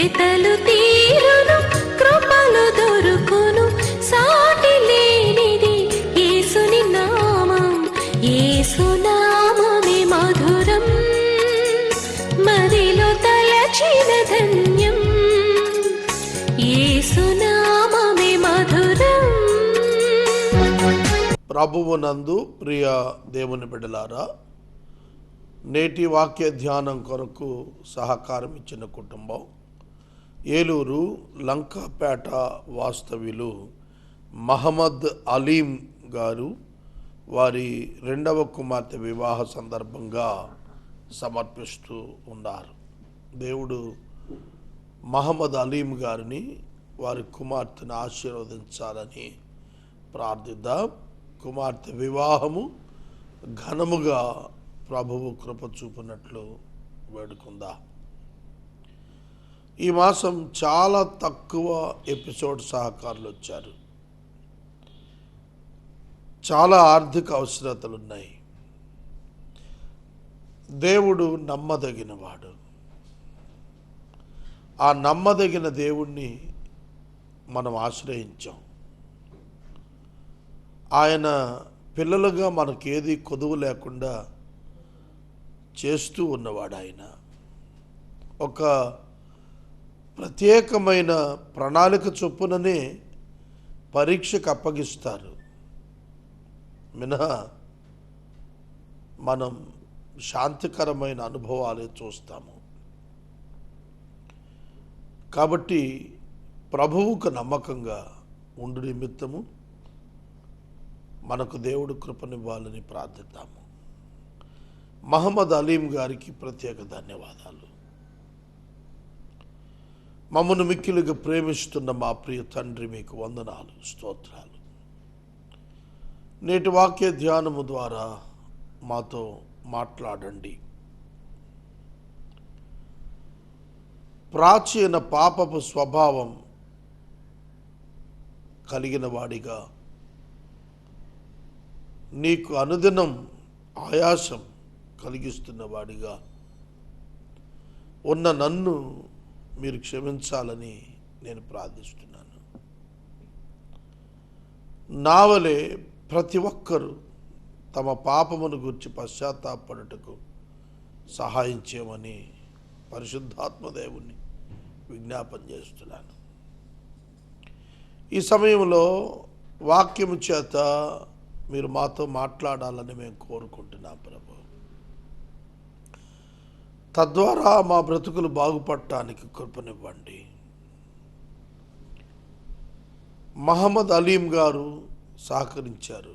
వెతలు తీరును, కృపలు దొరుకును, సాటి లేనిది యేసుని నామం. యేసునామమే మధురం, మదిలో తలచిన ధన్యం. యేసునామమే మధురం. ప్రభువునందు ప్రియ దేవుని బిడ్డలారా, నేటి వాక్య ధ్యానం కొరకు సహకారం ఇచ్చిన కుటుంబం ఏలూరు లంకాపేట వాస్తవ్యులు మహమ్మద్ అలీం గారు వారి రెండవ కుమార్తె వివాహ సందర్భంగా సమర్పిస్తూ ఉన్నారు. దేవుడు మహమ్మద్ అలీం గారిని వారి కుమార్తెను ఆశీర్వదించాలని ప్రార్థిద్దాం. కుమార్తె వివాహము ఘనముగా ప్రభువు కృప చూపినట్లు వేడుకుందా. ఈ మాసం చాలా తక్కువ ఎపిసోడ్ సహకారులు వచ్చారు. చాలా ఆర్థిక అవసరతలు ఉన్నాయి. దేవుడు నమ్మదగినవాడు. ఆ నమ్మదగిన దేవుణ్ణి మనం ఆశ్రయించాం. ఆయన పిల్లలుగా మనకేది కొదువు లేకుండా చేస్తూ ఉన్నవాడు. ఆయన ఒక ప్రత్యేకమైన ప్రణాళిక చొప్పుననే పరీక్షకు అప్పగిస్తారు. మినహా మనం శాంతికరమైన అనుభవాలే చూస్తాము. కాబట్టి ప్రభువుకు నమ్మకంగా ఉండు నిమిత్తము మనకు దేవుడు కృపనివ్వాలని ప్రార్థిద్దాము. మహమ్మద్ అలీం గారికి ప్రత్యేక ధన్యవాదాలు. మమ్మను మిక్కిలుగా ప్రేమిస్తున్న మా ప్రియ తండ్రి, మీకు వందనాలు, స్తోత్రాలు. నేటి వాక్య ధ్యానము ద్వారా మాతో మాట్లాడండి. ప్రాచీన పాపపు స్వభావం కలిగిన వాడిగా, నీకు అనుదినం ఆయాసం కలిగిస్తున్న వాడిగా ఉన్న నన్ను మీరు క్షమించాలని నేను ప్రార్థిస్తున్నాను. నా వలె ప్రతి ఒక్కరూ తమ పాపమును గురించి పశ్చాత్తాపడుటకు సహాయం చేయమని పరిశుద్ధాత్మదేవుని విజ్ఞాపన చేస్తున్నాను. ఈ సమయంలో వాక్యము చేత మీరు మాతో మాట్లాడాలని మేము కోరుకుంటున్నాం ప్రభు. తద్వారా మా బ్రతుకులు బాగుపడటానికి కృపనివ్వండి. మహమ్మద్ అలీం గారు సహకరించారు.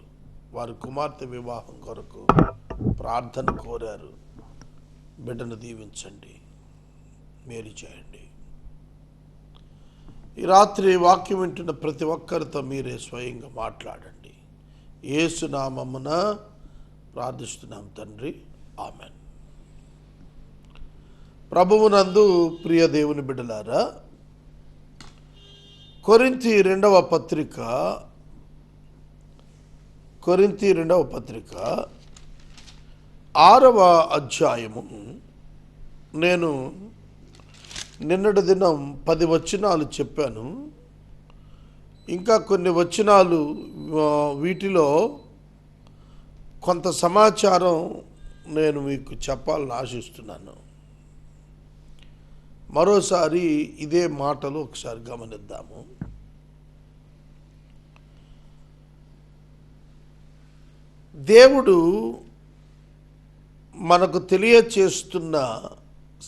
వారి కుమార్తె వివాహం కొరకు ప్రార్థన కోరారు. బిడ్డను దీవించండి, మేలు చేయండి. ఈ రాత్రి వాక్యం వింటున్న ప్రతి ఒక్కరితో మీరే స్వయంగా మాట్లాడండి. యేసు నామమున ప్రార్థిస్తున్నాం తండ్రి, ఆమెన్. ప్రభువునందు ప్రియ దేవుని బిడ్డలారా, కొరింథీ రెండవ పత్రిక 6వ అధ్యాయము. నేను నిన్నటి దినం 10 వచనాలు చెప్పాను. ఇంకా కొన్ని వచనాలు, వీటిలో కొంత సమాచారం నేను మీకు చెప్పాలని ఆశిస్తున్నాను. మరోసారి ఇదే మాటలు ఒకసారి గమనిద్దాము. దేవుడు మనకు తెలియచేస్తున్న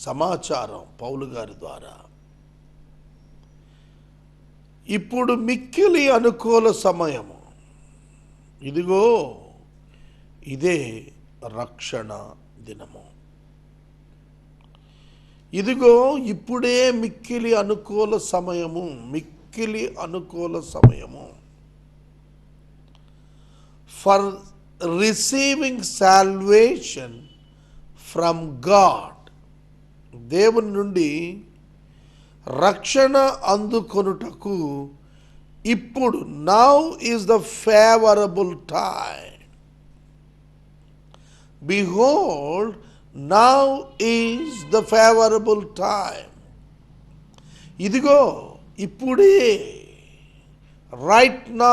సమాచారం పౌలు గారి ద్వారా, ఇప్పుడు మిక్కిలి అనుకూల సమయము, ఇదిగో ఇదే రక్షణ దినము. ఇదిగో ఇప్పుడే మిక్కిలి అనుకూల సమయము for receiving salvation from God. దేవుని నుండి రక్షణ అందుకొనుటకు ఇప్పుడు now is the favourable time. Behold, now is the favorable time. ఇదిగో ఇప్పుడే, రైట్ నా,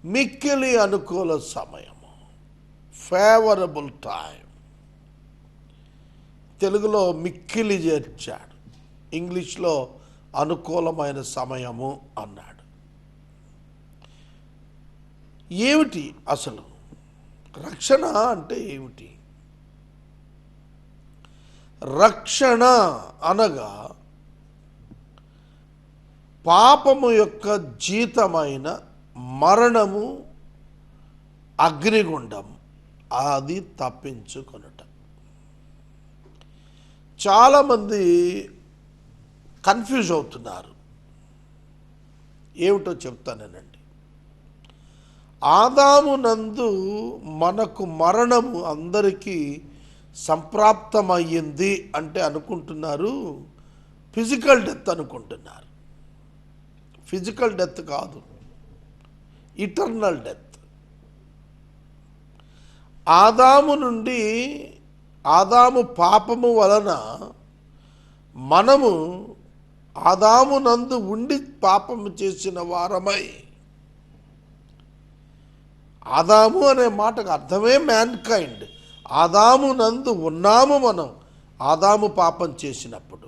మిక్కిలి అనుకూల సమయము, ఫేవరబుల్ టైం. తెలుగులో మిక్కిలి చేర్చాడు, ఇంగ్లీష్లో అనుకూలమైన సమయము అన్నాడు. ఏమిటి అసలు రక్షణ అంటే ఏమిటి? రక్షణ అనగా పాపము యొక్క జీతమైన మరణము, అగ్నిగుండం, అది తప్పించుకొనుట. చాలామంది కన్ఫ్యూజ్ అవుతున్నారు. ఏమిటో చెప్తానేనండి. ఆదాము నందు మనకు మరణము అందరికీ సంప్రాప్తమయ్యింది అంటే అనుకుంటున్నారు ఫిజికల్ డెత్ అనుకుంటున్నారు. ఫిజికల్ డెత్ కాదు, ఇటర్నల్ డెత్. ఆదాము నుండి, ఆదాము పాపము వలన మనము ఆదాము నందు ఉండి పాపము చేసిన వారమై, ఆదాము అనే మాటకు అర్థమే మ్యాన్ కైండ్. ఆదాము నందు ఉన్నాము మనం ఆదాము పాపం చేసినప్పుడు.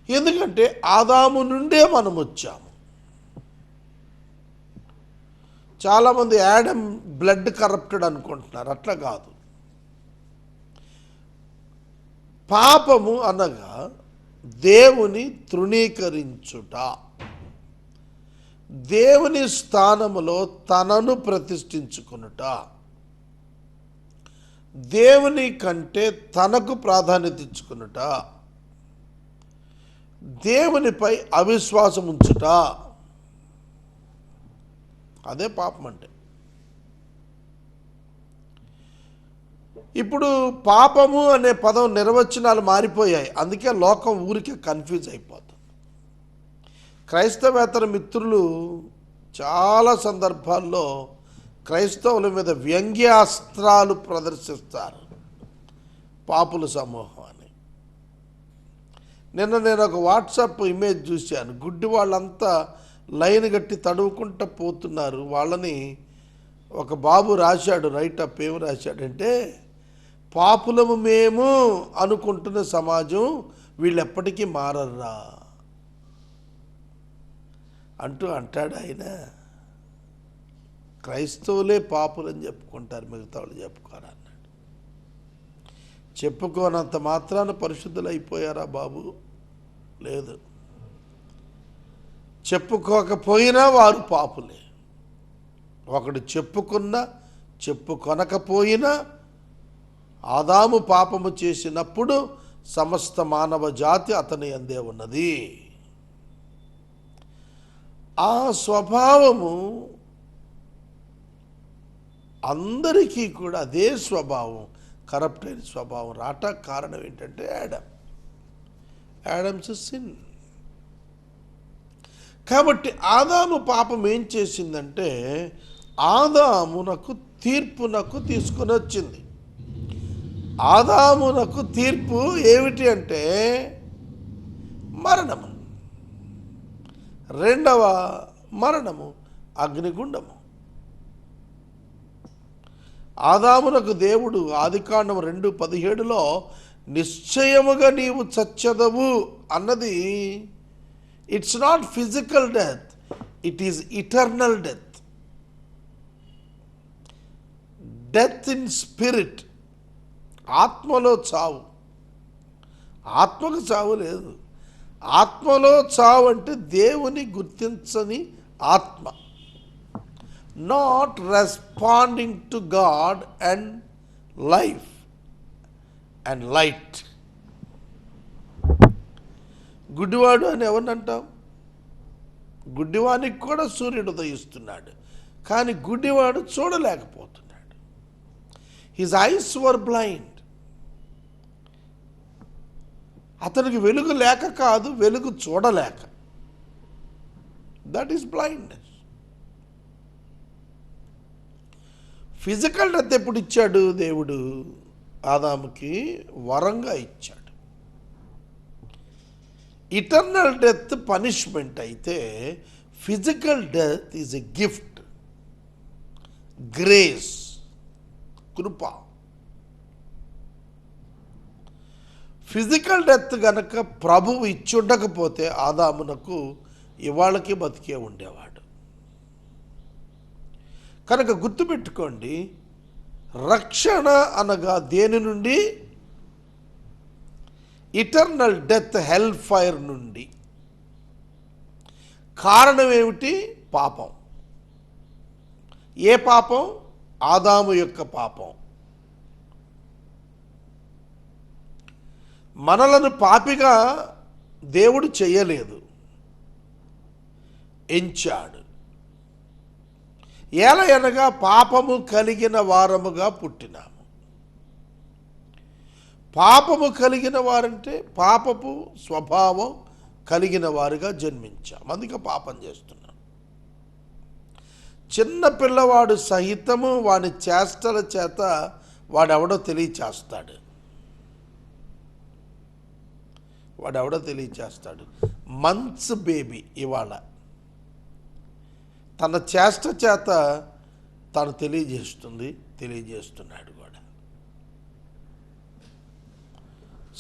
ఎందుకంటే ఆదాము నుండే మనం వచ్చాము. చాలామంది యాడమ్ బ్లడ్ కరప్టెడ్ అనుకుంటున్నారు, అట్లా కాదు. పాపము అనగా దేవుని తృణీకరించుట, దేవుని స్థానములో తనను ప్రతిష్ఠించుకొనుట, దేవుని కంటే తనకు ప్రాధాన్యత ఇచ్చుకొనుట, దేవునిపై అవిశ్వాసం ఉంచుట, అదే పాపం అంటే. ఇప్పుడు పాపము అనే పదం నిర్వచనాలు మారిపోయాయి, అందుకే లోకం ఊరికే కన్ఫ్యూజ్ అయిపోతుంది. క్రైస్తవేతర మిత్రులు చాలా సందర్భాల్లో క్రైస్తవుల మీద వ్యంగ్యాస్త్రాలు ప్రదర్శిస్తారు, పాపుల సమూహం అని. నిన్న నేను ఒక వాట్సాప్ ఇమేజ్ చూశాను. గుడ్డి వాళ్ళంతా లైన్ కట్టి తడువుకుంటూ పోతున్నారు. వాళ్ళని ఒక బాబు రాశాడు రైటప్. ఏమి రాశాడంటే, పాపులము మేము అనుకుంటున్న సమాజం వీళ్ళు ఎప్పటికీ మారర్రా అంటాడు ఆయన. క్రైస్తవులే పాపులని చెప్పుకుంటారు, మిగతా వాళ్ళు చెప్పుకోరు అన్నాడు. చెప్పుకోనంత మాత్రాన పరిశుద్ధులు అయిపోయారా బాబు? లేదు. చెప్పుకోకపోయినా వారు పాపులే. ఒకడు చెప్పుకున్నా చెప్పుకొనకపోయినా ఆదాము పాపము చేసినప్పుడు సమస్త మానవ జాతి అతని యందే ఉన్నది. ఆ స్వభావము అందరికీ కూడా అదే స్వభావం, కరప్ట్ అయిన స్వభావం రాట కారణం ఏంటంటే యాడమ్స్ సిన్. కాబట్టి ఆదాము పాపం ఏం చేసిందంటే ఆదామునకు తీర్పునకు తీసుకుని వచ్చింది. ఆదామునకు తీర్పు ఏమిటి అంటే మరణము. రెండవ మరణము అగ్నిగుండము. ఆదామునకు దేవుడు ఆదికాండం 2:17 నిశ్చయముగా నీవు చచ్చెదవు అన్నది it's not physical death, it is eternal death. Death in spirit, ఆత్మలో చావు. ఆత్మకు చావు లేదు. ఆత్మలో చావు అంటే దేవుని గుర్తించని ఆత్మ, not responding to God and life and light. గుడ్డివాడు అని ఎవరిని అంటాం? గుడ్డివానికి కూడా సూర్యుడు ఉదయిస్తున్నాడు, కానీ గుడ్డివాడు చూడలేకపోతున్నాడు. His eyes were blind. అతనికి వెలుగు లేక కాదు, వెలుగు చూడలేక. That is blindness. Physical death ఎప్పుడు ఇచ్చాడు దేవుడు? ఆదాముకి వరంగా ఇచ్చాడు. ఇటర్నల్ డెత్ పనిష్మెంట్ అయితే physical death is a gift, grace, కృప. ఫిజికల్ డెత్ గనక ప్రభువు ఇచ్చుండకపోతే ఆదామునకు ఇవాళకి బతికే ఉండేవాడు. కనుక గుర్తుపెట్టుకోండి, రక్షణ అనగా దేని నుండి? ఇటర్నల్ డెత్, హెల్ ఫైర్ నుండి. కారణం ఏమిటి? పాపం. ఏ పాపం? ఆదాము యొక్క పాపం. మనలను పాపిగా దేవుడు చెయ్యలేదు, ఎంచాడు. ఏలయనగా పాపము కలిగిన వారముగా పుట్టినాము. పాపము కలిగిన వారంటే పాపపు స్వభావం కలిగిన వారుగా జన్మించాం, అందుకే పాపం చేస్తున్నాం. చిన్న పిల్లవాడు సహితము వాడి చేష్టల చేత వాడెవడో తెలియచేస్తాడు. మంత్స్ బేబీ ఇవాళ తన చేష్ట చేత తను తెలియజేస్తున్నాడు కూడా.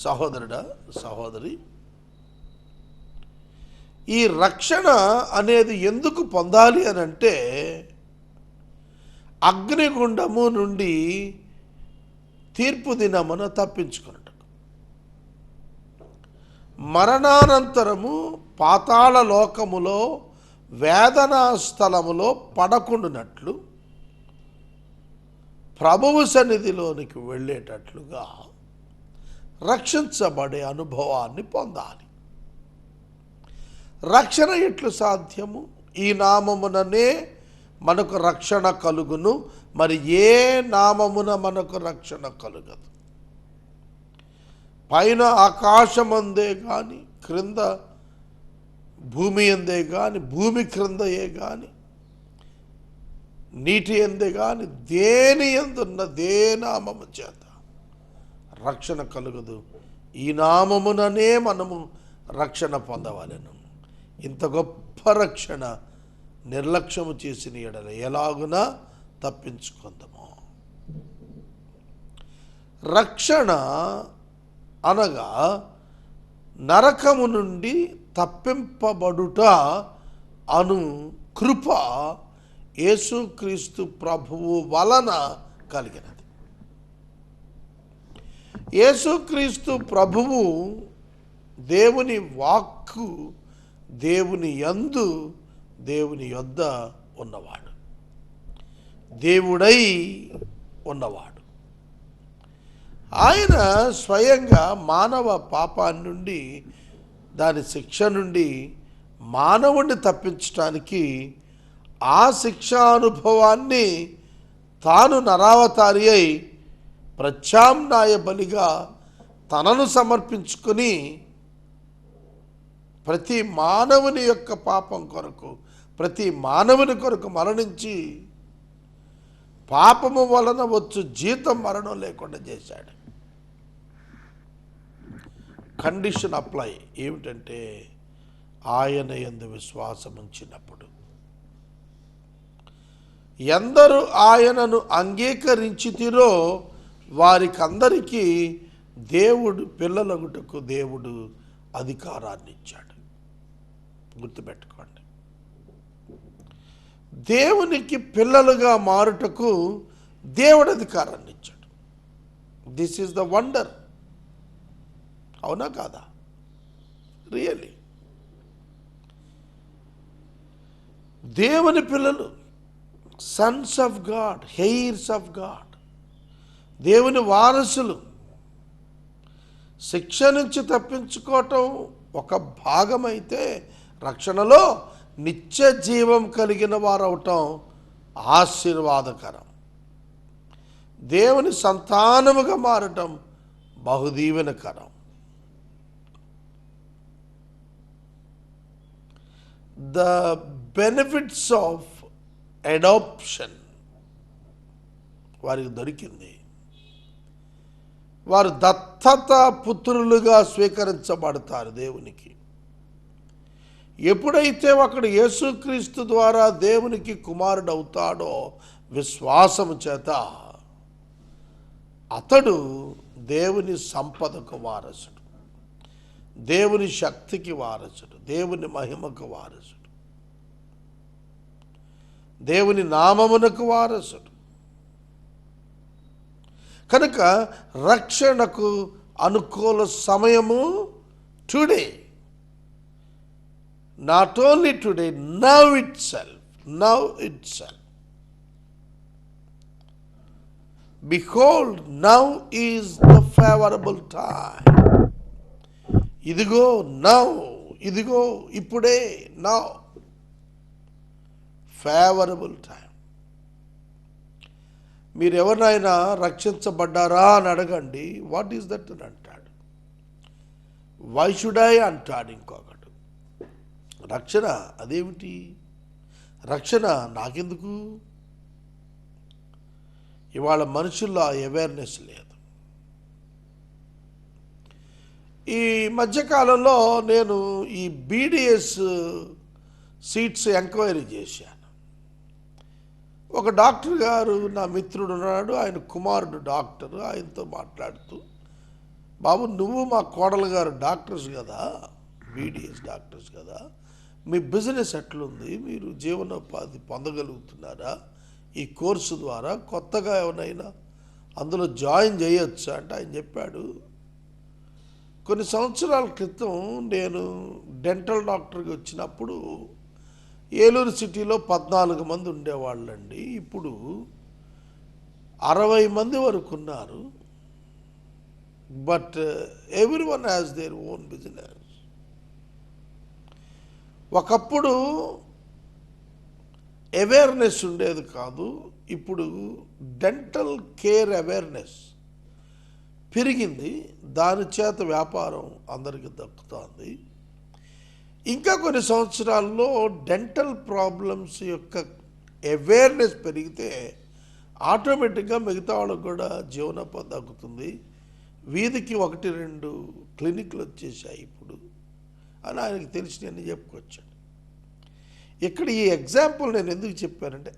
సహోదరుడా, సహోదరి, ఈ రక్షణ అనేది ఎందుకు పొందాలి అని అంటే, అగ్నిగుండము నుండి తీర్పు దినమున తప్పించుకున్నట్టు, మరణానంతరము పాతాళ లోకములో వేదనా స్థలములో పడకుండునట్లు ప్రభువు సన్నిధిలోనికి వెళ్ళేటట్లుగా రక్షించబడే అనుభవాన్ని పొందాలి. రక్షణ ఎట్లు సాధ్యము? ఈ నామముననే మనకు రక్షణ కలుగును, మరి ఏ నామమున మనకు రక్షణ కలుగదు? పైన ఆకాశమందే కానీ, క్రింద భూమి అందే కానీ, భూమి క్రిందయే కానీ, నీటి అందే కానీ, దేని ఎందున్న దే నామము చేత రక్షణ కలుగదు. ఈ నామముననే మనము రక్షణ పొందవలెను. ఇంత గొప్ప రక్షణ నిర్లక్ష్యము చేసిన ఎడల ఎలాగునా తప్పించుకుందాము. రక్షణ అనగా నరకము నుండి తప్పింపబడుట అను కృప యేసుక్రీస్తు ప్రభువు వలన కలిగినది. యేసుక్రీస్తు ప్రభువు దేవుని వాక్కు, దేవుని యందు, దేవుని యొద్ద ఉన్నవాడు, దేవుడై ఉన్నవాడు. ఆయన స్వయంగా మానవ పాపాన్ని నుండి, దాని శిక్ష నుండి మానవుణ్ణి తప్పించడానికి ఆ శిక్షానుభవాన్ని తాను నరావతారి అయి ప్రత్యామ్నాయ బలిగా తనను సమర్పించుకుని ప్రతి మానవుని యొక్క పాపం కొరకు, ప్రతి మానవుని కొరకు మరణించి పాపము వలన వచ్చు జీతం మరణం లేకుండా చేశాడు. కండిషన్ అప్లై ఏమిటంటే, ఆయన యందు విశ్వాసం ఉంచినప్పుడు. ఎందరు ఆయనను అంగీకరించితిరో వారికందరికీ దేవుడు పిల్లలగుటకు దేవుడు అధికారాన్ని ఇచ్చాడు. గుర్తుపెట్టుకోండి, దేవునికి పిల్లలుగా మారుటకు దేవుడు అధికారాన్ని ఇచ్చాడు. This is the wonder. అవునా కాదా? రియల్లీ దేవుని పిల్లలు, Sons of God, hairs of God, దేవుని వారసులు. శిక్ష నుంచి తప్పించుకోవటం ఒక భాగమైతే, రక్షణలో నిత్య జీవం కలిగిన వారవటం ఆశీర్వాదకరం. దేవుని సంతానముగా మారటం బహుదీవెనకరం. ద బెనిఫిట్స్ ఆఫ్ అడాప్షన్ వారికి దొరికింది. వారు దత్తత పుత్రులుగా స్వీకరించబడతారు దేవునికి. ఎప్పుడైతే ఒకడు యేసుక్రీస్తు ద్వారా దేవునికి కుమారుడు అవుతాడో విశ్వాసము చేత, అతడు దేవుని సంపదకు వారసుడు, దేవుని శక్తికి వారసుడు, దేవుని మహిమకు వారసుడు, దేవుని నామమునకు వారసుడు. కనుక రక్షణకు అనుకూల సమయము today. Not only today, now it self. Behold, now is the favorable time. ఇదిగో నౌ, ఇదిగో ఇప్పుడే, నౌ ఫేవరబుల్ టైం. మీరు ఎవరినైనా రక్షించబడ్డారా అని అడగండి, వాట్ ఈస్ దట్ అని అంటాడు. వై షుడ్ ఐ అంటాడు ఇంకొకడు. రక్షణ అదేమిటి? రక్షణ నాకెందుకు? ఇవాళ మనుషుల్లో ఆ అవేర్నెస్ లేదు. ఈ మధ్యకాలంలో నేను ఈ బీడిఎస్ సీట్స్ ఎంక్వైరీ చేశాను. ఒక డాక్టర్ గారు నా మిత్రుడు ఉన్నాడు, ఆయన కుమారుడు డాక్టర్. ఆయనతో మాట్లాడుతూ, బాబు నువ్వు మా కోడలు గారు డాక్టర్స్ కదా, బీడిఎస్ డాక్టర్స్ కదా, మీ బిజినెస్ ఎట్లుంది, మీరు జీవనోపాధి పొందగలుగుతున్నారా ఈ కోర్సు ద్వారా, కొత్తగా ఎవరైనా అందులో జాయిన్ చేయొచ్చా అంటే ఆయన చెప్పాడు, కొన్ని సంవత్సరాల క్రితం నేను డెంటల్ డాక్టర్కి వచ్చినప్పుడు ఏలూరు సిటీలో 14 మంది ఉండేవాళ్ళండి, ఇప్పుడు 60 మంది వరకు ఉన్నారు. But every one has their own business. ఒకప్పుడు అవేర్నెస్ ఉండేది కాదు, ఇప్పుడు డెంటల్ కేర్ అవేర్నెస్ పెరిగింది, దాని చేత వ్యాపారం అందరికీ దక్కుతోంది. ఇంకా కొన్ని సంవత్సరాల్లో డెంటల్ ప్రాబ్లమ్స్ యొక్క అవేర్నెస్ పెరిగితే ఆటోమేటిక్గా మిగతా వాళ్ళకు కూడా జీవనోపాధి దక్కుతుంది. వీధికి 1-2 క్లినిక్లు వచ్చేసాయి ఇప్పుడు అని ఆయనకి తెలిసినవన్నీ చెప్పుకొచ్చాడు. ఇక్కడ ఈ ఎగ్జాంపుల్ నేను ఎందుకు చెప్పానంటే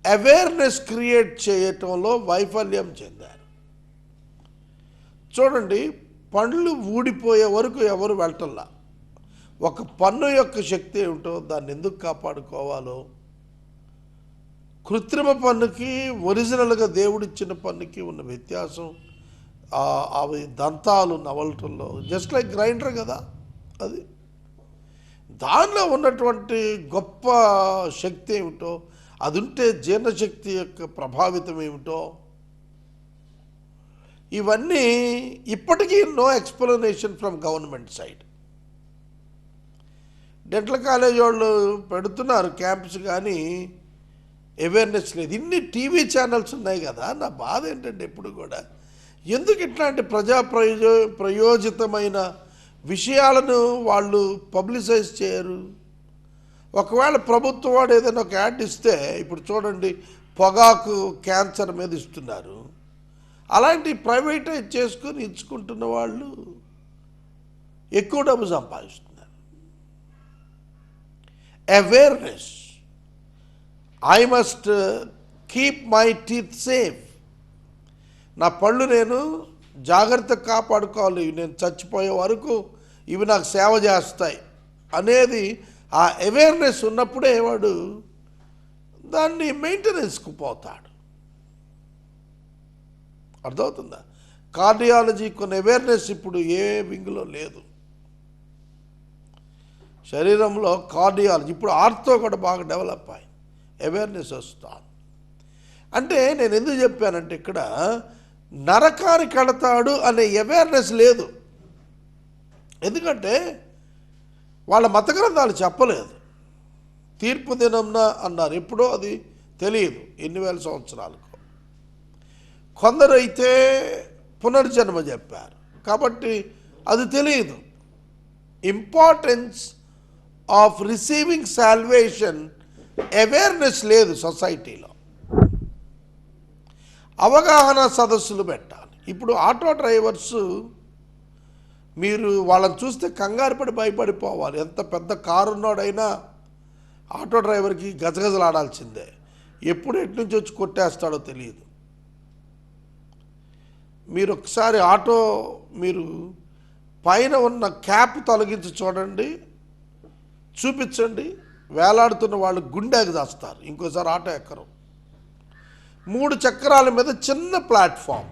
అవేర్నెస్ క్రియేట్ చేయటంలో వైఫల్యం చెందారు. చూడండి, పండ్లు ఊడిపోయే వరకు ఎవరు వెళ్ళటంలా. ఒక పన్ను యొక్క శక్తి ఏమిటో, దాన్ని ఎందుకు కాపాడుకోవాలో, కృత్రిమ పన్నుకి ఒరిజినల్గా దేవుడిచ్చిన పన్నుకి ఉన్న వ్యత్యాసం, అవి దంతాలు నవలటంలో జస్ట్ లైక్ గ్రైండర్ కదా, అది దానిలో ఉన్నటువంటి గొప్ప శక్తి ఏమిటో, అది ఉంటే జీర్ణశక్తి యొక్క ప్రభావితం ఏమిటో, ఇవన్నీ ఇప్పటికీ no explanation from government side. Dental college వాళ్ళు పెడుతున్నారు క్యాంప్స్, కానీ అవేర్నెస్ లేదు. ఇన్ని టీవీ ఛానల్స్ ఉన్నాయి కదా, నా బాధ ఏంటంటే ఎప్పుడు కూడా ఎందుకు ఇట్లాంటి ప్రయోజితమైన విషయాలను వాళ్ళు పబ్లిసైజ్ చేయరు. ఒకవేళ ప్రభుత్వం వాడు ఏదైనా ఒక యాడ్ ఇస్తే, ఇప్పుడు చూడండి పొగాకు క్యాన్సర్ మీద ఇస్తున్నారు, అలాంటి ప్రైవేటైజ్ చేసుకొని ఇచ్చుకుంటున్న వాళ్ళు ఎక్కువ డబ్బు సంపాదిస్తున్నారు. Awareness, I must keep my teeth safe, నా పళ్ళు నేను జాగ్రత్తగా కాపాడుకోవాలి, నేను చచ్చిపోయే వరకు ఇవి నాకు సేవ చేస్తాయి అనేది ఆ అవేర్నెస్ ఉన్నప్పుడే వాడు దాన్ని మెయింటెనెన్స్కు పోతాడు. అర్థమవుతుందా? కార్డియాలజీ కొన్ని అవేర్నెస్ ఇప్పుడు ఏ వింగ్లో లేదు. శరీరంలో కార్డియాలజీ, ఇప్పుడు ఆర్థో కూడా బాగా డెవలప్ అయ్యి అవేర్నెస్ వస్తాను. అంటే నేను ఎందుకు చెప్పానంటే, ఇక్కడ నరకానికి కడతాడు అనే అవేర్నెస్ లేదు. ఎందుకంటే వాళ్ళ మత గ్రంథాలు చెప్పలేదు. తీర్పు దినంన అన్నారు, ఎప్పుడో అది తెలియదు, ఎన్ని వేల సంవత్సరాలకు. కొందరైతే పునర్జన్మ చెప్పారు, కాబట్టి అది తెలియదు. Importance of receiving salvation awareness లేదు సొసైటీలో. అవగాహన సదస్సులు పెట్టాలి. ఇప్పుడు ఆటో డ్రైవర్స్ మీరు వాళ్ళని చూస్తే కంగారు పడి భయపడిపోవాలి. ఎంత పెద్ద కారు ఉన్నోడైనా ఆటో డ్రైవర్కి గజగజలాడాల్సిందే. ఎప్పుడు ఎటు నుంచి వచ్చి కొట్టేస్తాడో తెలియదు. మీరు ఒకసారి మీరు పైన ఉన్న క్యాప్ తొలగించి చూడండి, చూపించండి, వేలాడుతున్న వాళ్ళు గుండెకి దాస్తారు. ఇంకోసారి ఆటో ఎక్కరు. 3 చక్రాల మీద చిన్న ప్లాట్ఫామ్,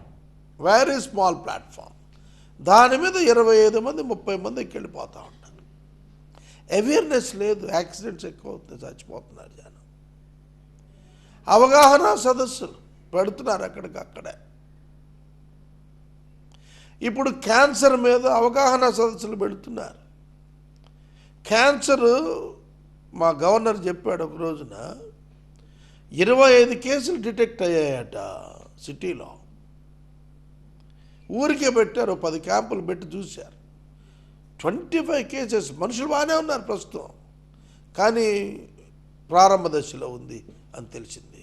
వెరీ స్మాల్ ప్లాట్ఫామ్, దాని మీద 25 మంది 30 మంది ఎక్కెళ్ళిపోతూ ఉంటారు. అవేర్నెస్ లేదు, యాక్సిడెంట్స్ ఎక్కువ అవుతుంది, చచ్చిపోతున్నారు జనం. అవగాహన సదస్సులు పెడుతున్నారు అక్కడికక్కడే. ఇప్పుడు క్యాన్సర్ మీద అవగాహన సదస్సులు పెడుతున్నారు. క్యాన్సరు మా గవర్నర్ చెప్పాడు ఒక రోజున 25 కేసులు డిటెక్ట్ అయ్యాయట సిటీలో. ఊరికే పెట్టారు, 10 క్యాంపులు పెట్టి చూశారు. 25 కేసెస్. మనుషులు బాగానే ఉన్నారు ప్రస్తుతం, కానీ ప్రారంభ దశలో ఉంది అని తెలిసింది.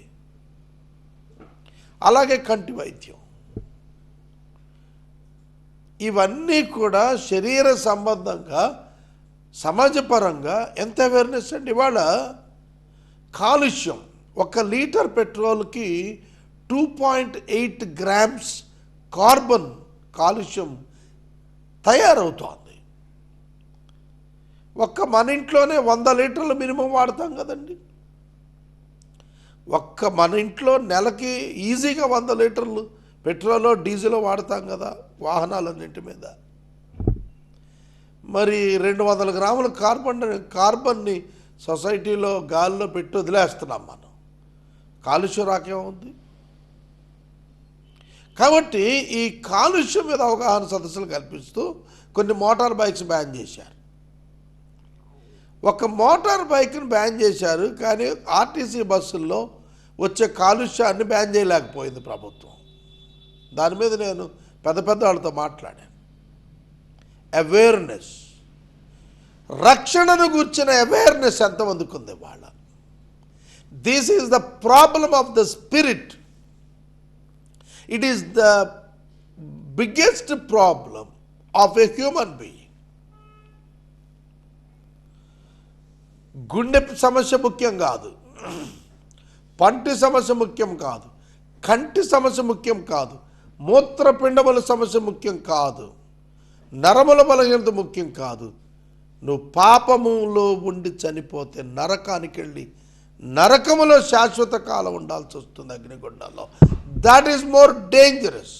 అలాగే కంటి వైద్యం, ఇవన్నీ కూడా శరీర సంబంధంగా సమాజపరంగా ఎంత అవేర్నెస్ అండి. ఇవాళ కాలుష్యం, 1 లీటర్ పెట్రోల్కి 2.8 గ్రామ్స్ కార్బన్ కాలుష్యం తయారవుతోంది. మన ఇంట్లోనే 100 లీటర్లు మినిమం వాడతాం కదండి. మన ఇంట్లో నెలకి ఈజీగా 100 లీటర్లు పెట్రోల్ డీజిల్ వాడతాం కదా వాహనాలన్నింటి మీద. మరి 200 గ్రాముల కార్బన్ని సొసైటీలో గాల్లో పెట్టి వదిలేస్తున్నాం మనం. కాలుష్యం రాకేముంది. కాబట్టి ఈ కాలుష్యం మీద అవగాహన సదస్సులు కల్పిస్తూ కొన్ని మోటార్ బైక్స్ బ్యాన్ చేశారు. ఒక మోటార్ బైక్ని బ్యాన్ చేశారు, కానీ ఆర్టీసీ బస్సుల్లో వచ్చే కాలుష్యాన్ని బ్యాన్ చేయలేకపోయింది ప్రభుత్వం. దాని మీద నేను పెద్ద వాళ్ళతో మాట్లాడాను. అవేర్నెస్, రక్షణను గుర్చిన అవేర్నెస్ ఎంతమందికి ఉంది వాళ్ళ. This is the problem of the spirit. It is the biggest problem of a human being. గుండె సమస్య ముఖ్యం కాదు, పంటి సమస్య ముఖ్యం కాదు, కంటి సమస్య ముఖ్యం కాదు, మూత్రపిండముల సమస్య ముఖ్యం కాదు, నరముల బలహీనత ముఖ్యం కాదు. నువ్వు పాపములో ఉండి చనిపోతే నరకానికి వెళ్ళి నరకములో శాశ్వత కాలం ఉండాల్సి వస్తుంది, అగ్నిగుండాల్లో. That is more dangerous.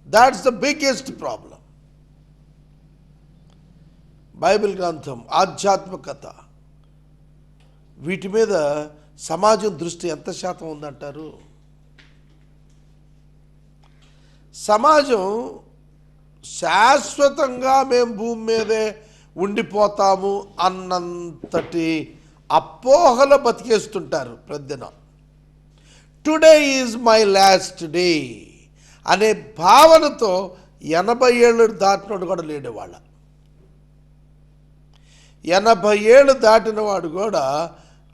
That's the biggest problem. Bible గ్రంథం, ఆధ్యాత్మికత, వీటి మీద సమాజం దృష్టి ఎంత శాతం ఉందంటారు? సమాజం శాశ్వతంగా మేము భూమి మీదే ఉండిపోతాము అన్నంతటి అపోహలో బతికేస్తుంటారు ప్రతిదినం. Today is my last day అనే భావనతో 80 ఏళ్ళు దాటినోడు కూడా లేడు. వాళ్ళ 80 ఏళ్ళు దాటిన వాడు కూడా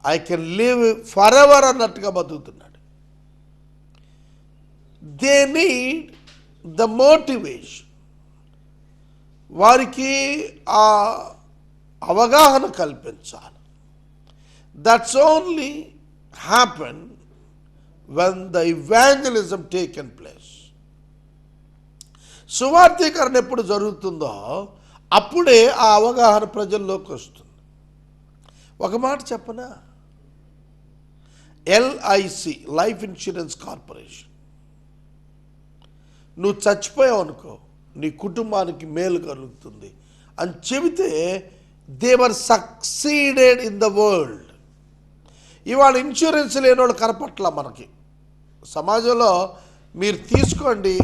I can live for ever అన్నట్టుగా బతుకుతున్నాడు. They need the motivation. వారికి ఆ అవగాహన కల్పించాలి. That's only happen when the evangelism taken place. సువార్థీకరణ ఎప్పుడు జరుగుతుందో అప్పుడే ఆ అవగాహన ప్రజల్లోకి వస్తుంది. ఒక మాట చెప్పనా, LIC, లైఫ్ ఇన్సూరెన్స్ కార్పొరేషన్, నువ్వు చచ్చిపోయావు అనుకో నీ కుటుంబానికి మేలు కలుగుతుంది అని చెబితే they were succeeded in the world. ఇవాళ ఇన్సూరెన్స్ లేని వాళ్ళు కనపట్ల మనకి సమాజంలో. మీరు తీసుకోండి,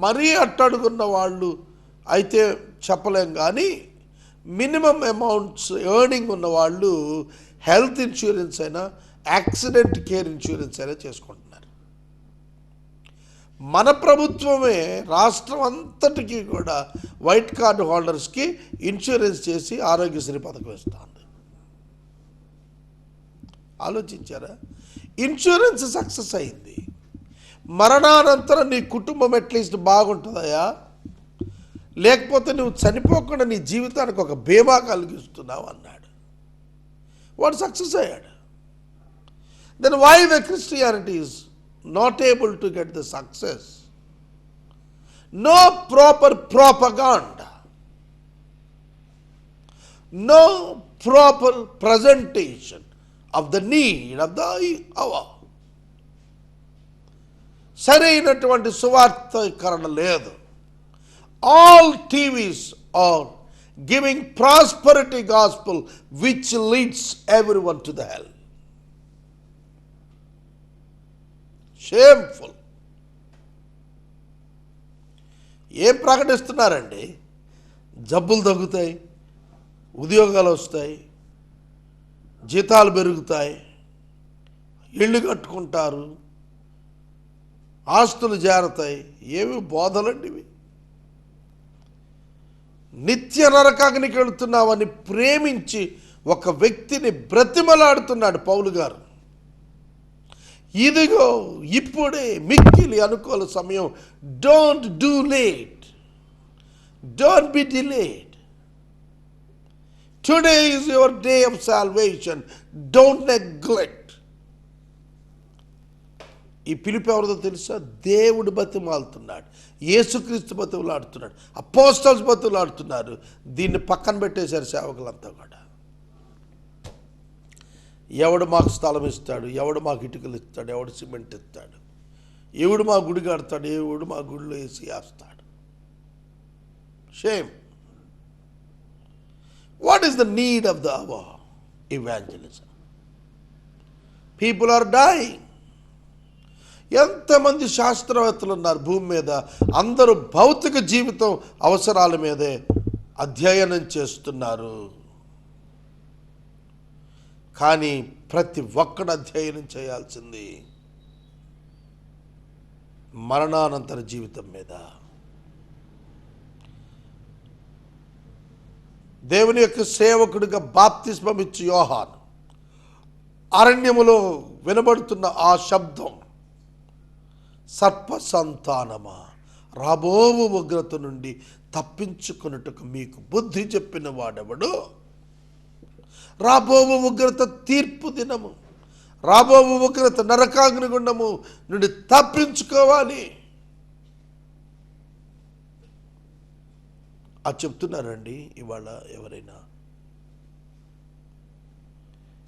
మరీ అట్టడుగున్న వాళ్ళు అయితే చెప్పలేం, కానీ మినిమం అమౌంట్స్ ఎర్నింగ్ ఉన్న వాళ్ళు హెల్త్ ఇన్సూరెన్స్ అయినా యాక్సిడెంట్ కేర్ ఇన్సూరెన్స్ అయినా చేసుకుంటున్నారు. మన ప్రభుత్వమే రాష్ట్రం అంతటికీ కూడా వైట్ కార్డు హోల్డర్స్కి ఇన్సూరెన్స్ చేసి ఆరోగ్యశ్రీ పథకం ఇస్తుంది. ఆలోచించారా? ఇన్సూరెన్స్ సక్సెస్ అయింది. మరణానంతరం నీ కుటుంబం అట్లీస్ట్ బాగుంటుందయా, లేకపోతే నువ్వు చనిపోకుండా నీ జీవితానికి ఒక బీమా కలిగిస్తున్నావు అన్నాడు. వాడు సక్సెస్ అయ్యాడు. Then why the Christianity is not able to get the success? No proper propaganda, no proper presentation of the need of the hour. సరైనటువంటి సువార్తీకరణ లేదు. All TVs are giving prosperity gospel which leads everyone to the hell. Shameful. ఏం ప్రకటిస్తున్నారండి? జబ్బులు తగ్గుతాయి, ఉద్యోగాలు వస్తాయి, జీతాలు పెరుగుతాయి, ఇళ్ళు కట్టుకుంటారు, ఆస్తులు చేరతాయి. ఏమి బోధలండి ఇవి? నిత్య నరకాగ్నికి వెళుతున్నావని ప్రేమించి ఒక వ్యక్తిని బ్రతిమలాడుతున్నాడు పౌలు గారు. ఇదిగో ఇప్పుడే మిక్కిలి అనుకూల సమయం. Don't do late, don't be delayed. Today is your day of salvation, don't neglect. ఈ పిలుపు ఎవరిదో తెలుసా? దేవుడు బతిమాలుతున్నాడు, యేసుక్రీస్తు బతిమలాడుతున్నాడు, అపోస్తల్స్ బతిమలాడుతున్నారు. దీన్ని పక్కన పెట్టేశారు సేవకులంతా కూడా. ఎవడు మాకు స్థలం ఇస్తాడు, ఎవడు మాకు ఇటుకలు ఇస్తాడు, ఎవడు సిమెంట్ ఇస్తాడు, ఎవడు మా గుడి కడతాడు, ఎవడు మా గుడిలో వేసి వేస్తాడు. Shame. What is the need of the hour? Evangelism. People are dying. ఎంతమంది శాస్త్రవేత్తలు ఉన్నారు భూమి మీద, అందరూ భౌతిక జీవితం అవసరాల మీదే అధ్యయనం చేస్తున్నారు. కానీ ప్రతి ఒక్కడు అధ్యయనం చేయాల్సింది మరణానంతర జీవితం మీద. దేవుని యొక్క సేవకుడిగా బాప్తిస్మం ఇచ్చి యోహాను అరణ్యములో వినబడుతున్న ఆ శబ్దం, సర్ప సంతానమా, రాబోవు ఉగ్రత నుండి తప్పించుకొనుటకు మీకు బుద్ధి చెప్పిన వాడెవడు? రాబోవు ఉగ్రత తీర్పు దినము, రాబోవు ఉగ్రత నరకాగ్నిగుండము నుండి తప్పించుకోవాలి. అది చెప్తున్నారండి ఇవాళ ఎవరైనా?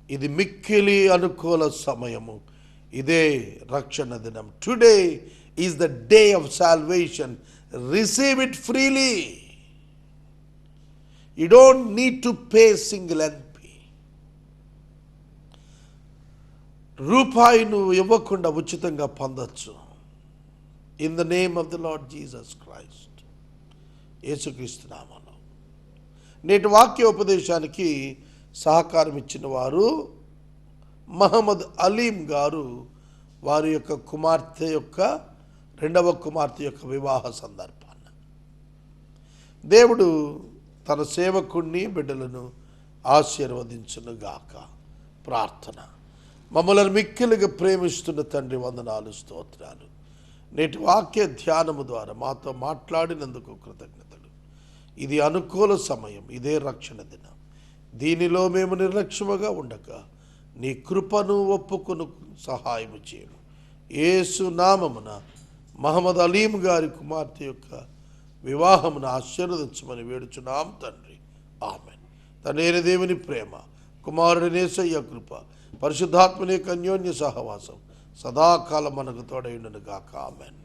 ఇది మిక్కిలి అనుకూల సమయము, ఇదే రక్షణ దినం. Today is the day of salvation. Receive it freely. You don't need to pay single NP. రూపాయి నువ్వు ఇవ్వకుండా ఉచితంగా పొందొచ్చు. In the name of the lord Jesus Christ, యేసుక్రీస్తు నామములో. నేటి వాక్యోపదేశానికి సహకారం ఇచ్చిన వారు మహమ్మద్ అలీం గారు. వారి యొక్క కుమార్తె యొక్క రెండవ కుమార్తె యొక్క వివాహ సందర్భాన్ని దేవుడు తన సేవకుణ్ణి బిడ్డలను ఆశీర్వదించునుగాక. ప్రార్థన. మమ్మల్ని మిక్కిలిగా ప్రేమిస్తున్న తండ్రి, వందనాలు, స్తోత్రాలు. నేటి వాక్య ధ్యానము ద్వారా మాతో మాట్లాడినందుకు కృతజ్ఞతలు. ఇది అనుకూల సమయం, ఇదే రక్షణ దినం. దీనిలో మేము నిర్లక్ష్యముగా ఉండక నీ కృపను ఒప్పుకొను సహాయము చేయము. యేసు నామమున మహమ్మద్ అలీం గారి కుమార్తె యొక్క వివాహమును ఆశీర్వదించమని వేడుచున్నాం తండ్రి. ఆమెన్. తండ్రి దేవుని ప్రేమ, కుమారుని యేసయ్య కృప, పరిశుద్ధాత్మని యొక్క అన్యోన్య సహవాసం సదాకాలం మనకు తోడైండును గాక. ఆమెన్.